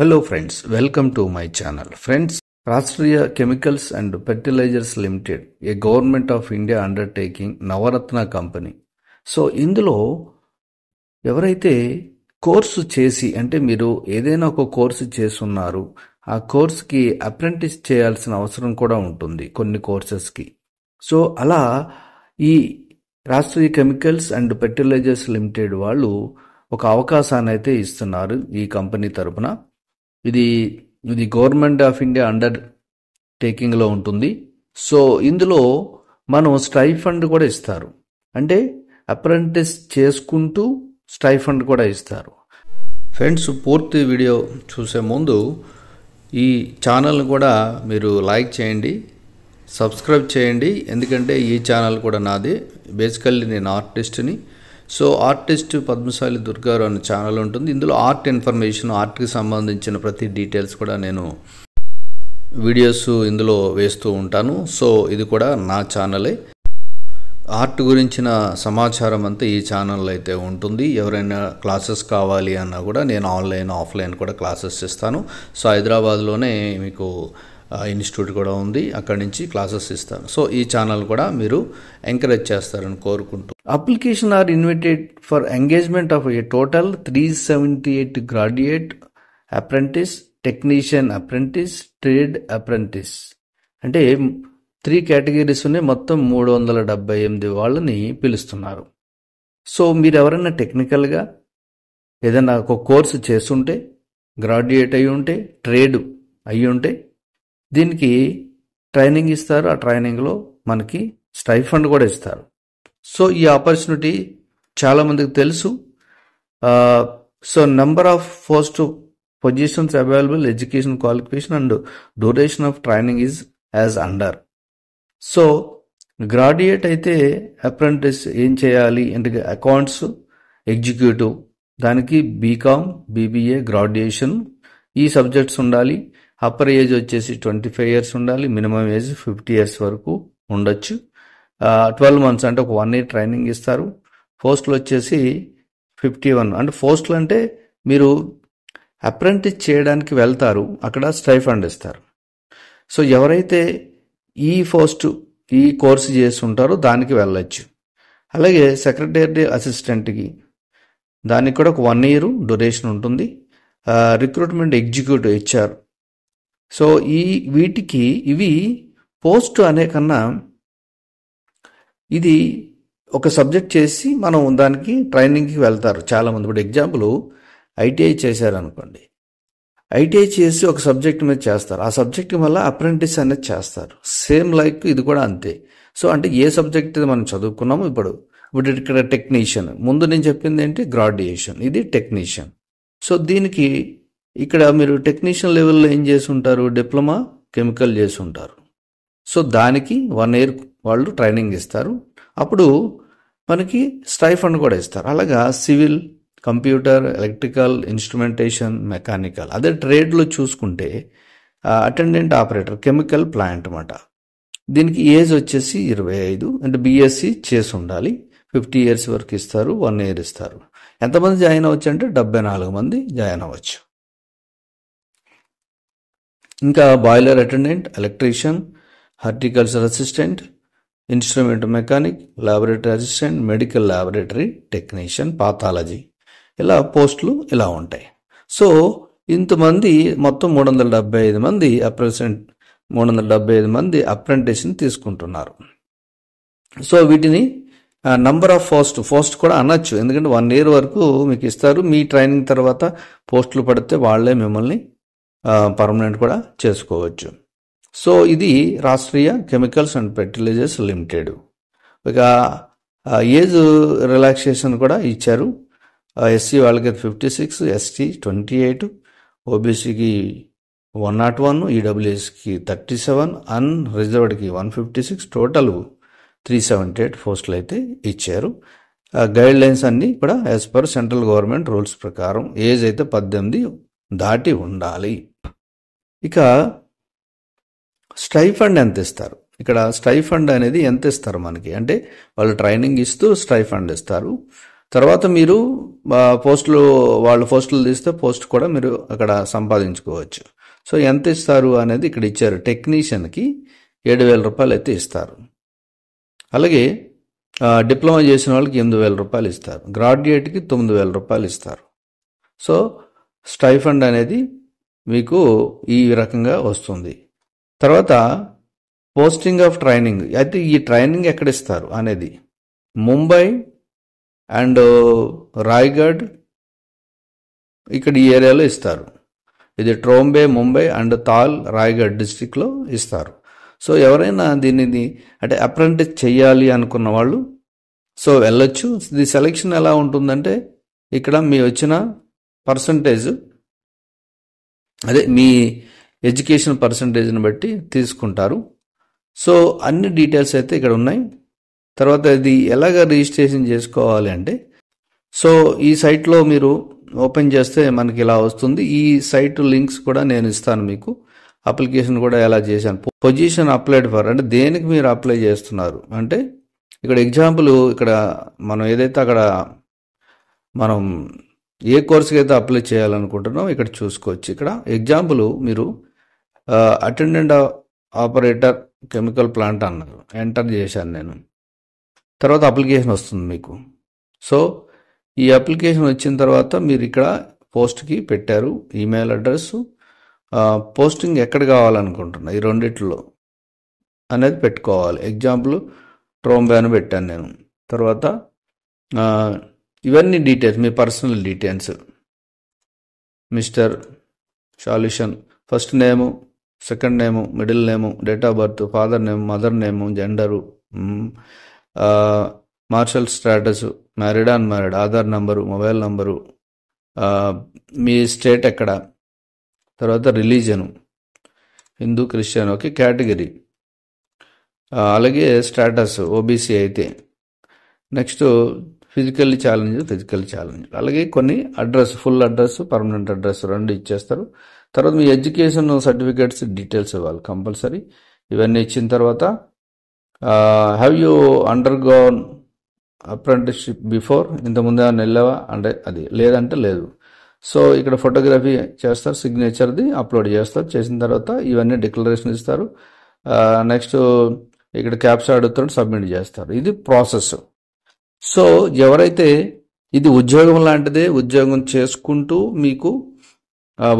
Hello friends, welcome to my channel. Friends, Rashtriya Chemicals and Fertilizers Limited, a government of India undertaking Navaratna company. So ఇందులో ఎవరైతే course చేసి అంటే మీరు ఏదైనా ఒక కోర్సు చేస్తున్నారు, ఆ కోర్సుకి అప్రెంటిస్ చేయాల్సిన అవసరం కూడా ఉంటుంది కొన్ని కోర్సెస్కి. సో అలా ఈ Rashtriya chemicals and fertilisers limited వాళ్ళు ఒక అవకాశాన్ని అయితే ఇస్తున్నారు ఈ కంపెనీ తరపున. ఇది గవర్నమెంట్ ఆఫ్ ఇండియా అండర్ టేకింగ్లో ఉంటుంది. సో ఇందులో మనం స్టైఫండ్ కూడా ఇస్తారు, అంటే అప్రెంటిస్ చేసుకుంటూ స్టైఫండ్ కూడా ఇస్తారు. ఫ్రెండ్స్, పూర్తి వీడియో చూసే ముందు ఈ ఛానల్ని కూడా మీరు లైక్ చేయండి, సబ్స్క్రైబ్ చేయండి. ఎందుకంటే ఈ ఛానల్ కూడా నాది. బేసికల్లీ నేను ఆర్టిస్ట్ని. సో ఆర్టిస్ట్ పద్మశాలి దుర్గారావు అనే ఛానల్ ఉంటుంది. ఇందులో ఆర్ట్ ఇన్ఫర్మేషన్, ఆర్ట్కి సంబంధించిన ప్రతి డీటెయిల్స్ కూడా నేను వీడియోస్ ఇందులో వేస్తూ ఉంటాను. సో ఇది కూడా నా ఛానలే. ఆర్ట్ గురించిన సమాచారం అంతా ఈ ఛానల్లో అయితే ఉంటుంది. ఎవరైనా క్లాసెస్ కావాలి అన్నా కూడా నేను ఆన్లైన్ ఆఫ్లైన్ కూడా క్లాసెస్ ఇస్తాను. సో హైదరాబాద్లోనే మీకు ఇన్స్టిట్యూట్ కూడా ఉంది, అక్కడి నుంచి క్లాసెస్ ఇస్తాను. సో ఈ ఛానల్ కూడా మీరు ఎంకరేజ్ చేస్తారని కోరుకుంటూ, application are invited for engagement of a total 378 graduate apprentice, technician apprentice, trade apprentice, అంటే 3 కేటగిరీస్ ఉన్నాయి. మొత్తం 378 వాళ్ళని పిలుస్తున్నారు. సో మీరు ఎవరైనా టెక్నికల్గా ఏదైనా ఒక కోర్సు చేస్తుంటే, గ్రాడ్యుయేట్ అయి ఉంటే, ట్రేడ్ అయి ఉంటే దీనికి ట్రైనింగ్ ఇస్తారు. ఆ ట్రైనింగ్లో మనకి స్టైఫండ్ కూడా ఇస్తారు. సో ఈ ఆపర్చునిటీ చాలామందికి తెలుసు. So number of post positions available, education qualification and duration of training is as under. So graduate అయితే అప్రెంటిస్ ఏం చేయాలి అంటే అకౌంట్స్ ఎగ్జిక్యూటివ్, దానికి బీకామ్, బీబీఏ, గ్రాడ్యుయేషన్ ఈ సబ్జెక్ట్స్ ఉండాలి. అప్పర్ ఏజ్ వచ్చేసి 25 ఇయర్స్ ఉండాలి. మినిమం ఏజ్ 50 ఇయర్స్ వరకు ఉండొచ్చు. 12 మంత్స్ అంటే ఒక 1 ఇయర్ ట్రైనింగ్ ఇస్తారు. పోస్టులు వచ్చేసి 51, అంటే పోస్టులు అంటే మీరు అప్రెంటిస్ చేయడానికి వెళ్తారు, అక్కడ స్టైఫండ్ ఇస్తారు. సో ఎవరైతే ఈ కోర్సు చేస్తుంటారో దానికి వెళ్ళొచ్చు. అలాగే సెక్రటరీ అసిస్టెంట్కి దానికి కూడా ఒక 1 ఇయర్ డ్యూరేషన్ ఉంటుంది. రిక్రూట్మెంట్ ఎగ్జిక్యూటివ్ ఇచ్చారు. సో ఇవి పోస్ట్ అనే కన్నా ఇది ఒక సబ్జెక్ట్ చేసి మనం దానికి ట్రైనింగ్కి వెళ్తారు చాలామంది. ఇప్పుడు ఎగ్జాంపుల్ ఐటీఐ చేశారనుకోండి, ఐటీఐ చేసి ఒక సబ్జెక్ట్ మీద చేస్తారు, ఆ సబ్జెక్ట్ వల్ల అప్రెంటిస్ అనేది చేస్తారు. సేమ్ లైక్ ఇది కూడా అంతే. సో అంటే ఏ సబ్జెక్ట్ మనం చదువుకున్నామో ఇప్పుడు ఇక్కడ టెక్నీషియన్, ముందు నేను చెప్పింది ఏంటి గ్రాడ్యుయేషన్, ఇది టెక్నీషియన్. సో దీనికి ఇక్కడ మీరు టెక్నీషియన్ లెవెల్లో ఏం చేసి ఉంటారు, డిప్లొమా కెమికల్ చేసి ఉంటారు. సో దానికి 1 ఇయర్ వాళ్ళు ట్రైనింగ్ ఇస్తారు. అప్పుడు మనకి స్టైఫండ్ కూడా ఇస్తారు. అలాగా civil, computer, electrical, instrumentation, mechanical. అదే ట్రేడ్లో చూసుకుంటే అటెండెంట్ ఆపరేటర్, కెమికల్ ప్లాంట్ అన్నమాట. దీనికి ఏజ్ వచ్చేసి 25, అంటే బీఎస్సీ చేసి ఉండాలి. 50 ఇయర్స్ వరకు ఇస్తారు, 1 ఇయర్ ఇస్తారు. ఎంతమంది జాయిన్ అవ్వచ్చు అంటే 74 మంది జాయిన్ అవ్వచ్చు. ఇంకా boiler attendant, electrician, horticulture assistant, instrument mechanic, laboratory assistant, medical laboratory technician, pathology, ఇలా పోస్టులు ఇలా ఉంటాయి. సో ఇంతమంది మొత్తం 375 మంది 375 మంది అప్రెంటిస్ని తీసుకుంటున్నారు. సో వీటిని నంబర్ ఆఫ్ పోస్ట్ కూడా అనొచ్చు, ఎందుకంటే 1 ఇయర్ వరకు మీకు ఇస్తారు. మీ ట్రైనింగ్ తర్వాత పోస్టులు పడితే వాళ్ళే మిమ్మల్ని పర్మనెంట్ కూడా చేసుకోవచ్చు. సో ఇది Rashtriya chemicals and fertilisers limited. ఇక ఏజ్ రిలాక్సేషన్ కూడా ఇచ్చారు. ఎస్సీ వాళ్ళకి 56, ఎస్టీ 28, ఓబీసీకి 101, ఈడబ్ల్యూఎస్కి 37, అన్రిజర్వ్డ్కి 156, టోటల్ 378 పోస్టులు అయితే ఇచ్చారు. గైడ్ లైన్స్ అన్నీ కూడా as per central government rules ప్రకారం ఏజ్ అయితే 18 దాటి ఉండాలి. ఇక స్టైఫండ్ ఎంత ఇస్తారు, ఇక్కడ స్టైఫండ్ అనేది ఎంత ఇస్తారు మనకి అంటే వాళ్ళు ట్రైనింగ్ ఇస్తూ స్టైఫండ్ ఇస్తారు. తర్వాత మీరు పోస్టులు వాళ్ళు పోస్టులు తీస్తే పోస్ట్ కూడా మీరు అక్కడ సంపాదించుకోవచ్చు. సో ఎంత ఇస్తారు అనేది ఇక్కడ ఇచ్చారు. టెక్నీషియన్కి 7,000 రూపాయలు అయితే ఇస్తారు. అలాగే డిప్లొమా చేసిన వాళ్ళకి 8,000 రూపాయలు ఇస్తారు. గ్రాడ్యుయేట్కి 9,000 రూపాయలు ఇస్తారు. సో స్టైఫండ్ అనేది మీకు ఈ రకంగా వస్తుంది. తర్వాత పోస్టింగ్ ఆఫ్ ట్రైనింగ్, అయితే ఈ ట్రైనింగ్ ఎక్కడ ఇస్తారు అనేది ముంబై అండ్ రాయ్గఢ్ ఇక్కడ ఈ ఏరియాలో ఇస్తారు. ఇది ట్రోంబే, ముంబై అండ్ తాల్, రాయ్గఢ్ డిస్టిక్లో ఇస్తారు. సో ఎవరైనా దీనిని అంటే అప్రెంటిస్ చేయాలి అనుకున్న వాళ్ళు సో వెళ్ళొచ్చు. ఇది సెలెక్షన్ ఎలా ఉంటుందంటే ఇక్కడ మీ వచ్చిన పర్సంటేజ్, అదే మీ ఎడ్యుకేషన్ పర్సంటేజ్ని బట్టి తీసుకుంటారు. సో అన్ని డీటెయిల్స్ అయితే ఇక్కడ ఉన్నాయి. తర్వాత ఇది ఎలాగ రిజిస్ట్రేషన్ చేసుకోవాలి అంటే సో ఈ సైట్లో మీరు ఓపెన్ చేస్తే మనకి ఇలా వస్తుంది. ఈ సైట్ లింక్స్ కూడా నేను ఇస్తాను మీకు. అప్లికేషన్ కూడా ఎలా చేశాను. పొజిషన్ అప్లైడ్ ఫర్ అంటే దేనికి మీరు అప్లై చేస్తున్నారు అంటే ఇక్కడ ఎగ్జాంపుల్, ఇక్కడ మనం ఏదైతే అక్కడ మనం ఏ కోర్సుకి అయితే అప్లై చేయాలనుకుంటున్నాం ఇక్కడ చూసుకోవచ్చు. ఇక్కడ ఎగ్జాంపుల్ మీరు అటెండెంట్ ఆపరేటర్ కెమికల్ ప్లాంట్ అన్నారు, ఎంటర్ చేశాను నేను. తర్వాత అప్లికేషన్ వస్తుంది మీకు. సో ఈ అప్లికేషన్ వచ్చిన తర్వాత మీరు ఇక్కడ పోస్ట్కి పెట్టారు ఈమెయిల్ అడ్రస్, పోస్టింగ్ ఎక్కడ కావాలనుకుంటున్నా ఈ రెండిట్లో అనేది పెట్టుకోవాలి. ఎగ్జాంపుల్ ట్రోంబే అని పెట్టాను నేను. తర్వాత ఇవన్నీ డీటెయిల్స్, మీ personal details, mister solution, first name, second name, middle name, date of birth, father name, mother name, gender, marital status, married unmarried, Aadhaar number, mobile number, మీ స్టేట్ ఎక్కడ, తర్వాత religion Hindu, Christian, okay, category, అలాగే status OBC అయితే, next physical challenge, అలాగే కొన్ని address, full address, permanent address రెండు ఇచ్చేస్తారు. తర్వాత మీ ఎడ్యుకేషన్ సర్టిఫికేట్స్ డీటెయిల్స్ ఇవ్వాలి కంపల్సరీ. ఇవన్నీ ఇచ్చిన తర్వాత have you undergone apprenticeship before, ఇంతకుముందు ఏమైనా వెళ్ళావా అంటే అది లేదంటే లేదు. సో ఇక్కడ ఫోటోగ్రఫీ చేస్తారు, సిగ్నేచర్ది అప్లోడ్ చేస్తారు. చేసిన తర్వాత ఇవన్నీ డిక్లరేషన్ ఇస్తారు. నెక్స్ట్ ఇక్కడ క్యాప్చా అడుగుతాడు, సబ్మిట్ చేస్తారు. ఇది ప్రాసెస్. సో ఎవరైతే ఇది ఉద్యోగం లాంటిదే, ఉద్యోగం చేసుకుంటూ మీకు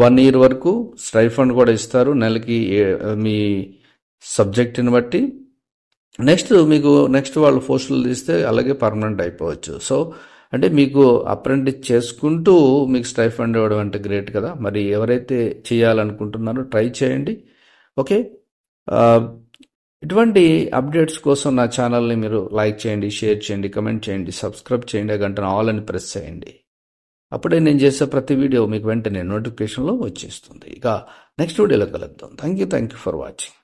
1 year వరకు స్టైఫండ్ కూడా ఇస్తారు నెలకి మీ సబ్జెక్ట్ని బట్టి. నెక్స్ట్ వాళ్ళు పోస్టులు తీస్తే అలాగే పర్మనెంట్ అయిపోవచ్చు. సో అంటే మీకు అప్రెంటిస్ చేసుకుంటూ మీకు స్టైఫండ్ ఇవ్వడం అంటే గ్రేట్ కదా. మరి ఎవరైతే చేయాలనుకుంటున్నారో ట్రై చేయండి. ఓకే, ఇటువంటి అప్డేట్స్ కోసం నా ఛానల్ని మీరు లైక్ చేయండి, షేర్ చేయండి, కమెంట్ చేయండి, సబ్స్క్రైబ్ చేయండి, గంటను ఆల్ అని ప్రెస్ చేయండి. అప్పుడే నేను చేసే ప్రతి వీడియో మీకు వెంటనే నోటిఫికేషన్లో వచ్చేస్తుంది. ఇక నెక్స్ట్ వీడియోలో కలుద్దాం. Thank you for watching.